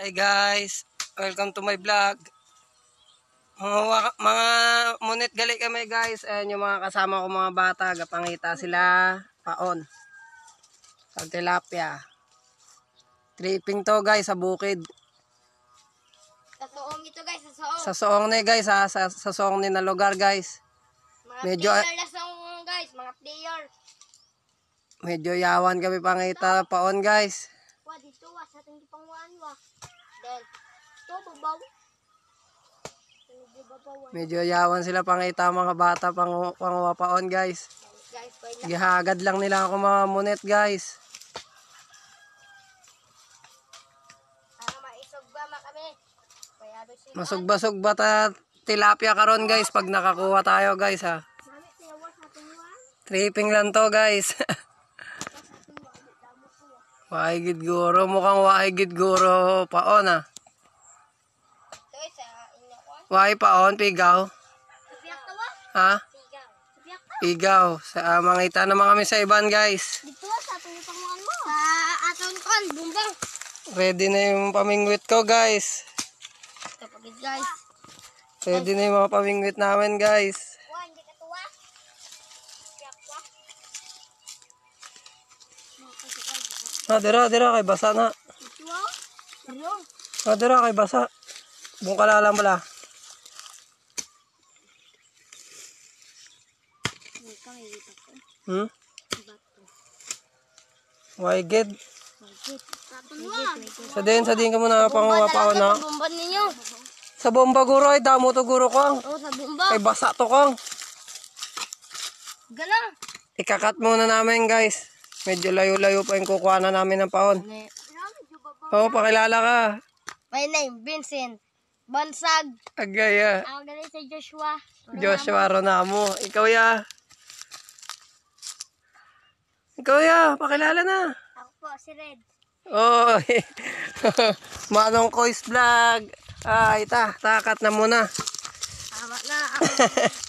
Hi guys, welcome to my vlog. Mga munit gali kami guys. Ayan yung mga kasama ko mga bata. Gapangita sila paon. Sa tilapia. Tripping to guys sa bukid. Sa soong ito guys, sa soong. Sa soong ni guys ha. Sa soong ni na lugar guys. Mga player na soong guys, mga player. Medyo yawan kami pangita paon guys. Wah, dito wah, sa ating pangwaan wah. Then, ito babaw. Medyo yawan sila pangita mga bata pangwapaon guys. Guys, pwede. Gihagad lang nila ako mga munit guys. Para maisugba kami. Masugba-sugba ta tilapia karon guys pag nakakuha tayo guys ha. Tripping lang to guys. Waigid guro, mukhang waigid guro paon ah. Wai paon, pigaw. Ha? Pigaw. Sa mangita naman kami sa iban guys. Dito sa ating panguan mo. Sa aton kon, bumbang. Ready na yung pamingwit ko guys. Kapagid guys. Ready na yung mga pamingwit namin guys. Wah, hindi ka tuwa. Dira kay basa na. Dira kay basa. Bungkalala mo la. Waigid. Sa din ka muna panguwapaon na. Bomba ninyo. Sa bomba guro ay damo to guro kong. Oh, sa bomba. Kay basa to kong. Galang. Ikakat muna namin guys. Medyo layo-layo pa yung kukuha na namin ng paon. Oo, pakilala ka. My name, Vincent Bansag. Agaya. Ako galing sa Joshua. Joshua Ronamo. Ikaw ya. Pakilala na. Ako po, si Red. Oh, Manong Kois Vlog. Ay, takat na muna. Tama na. Ako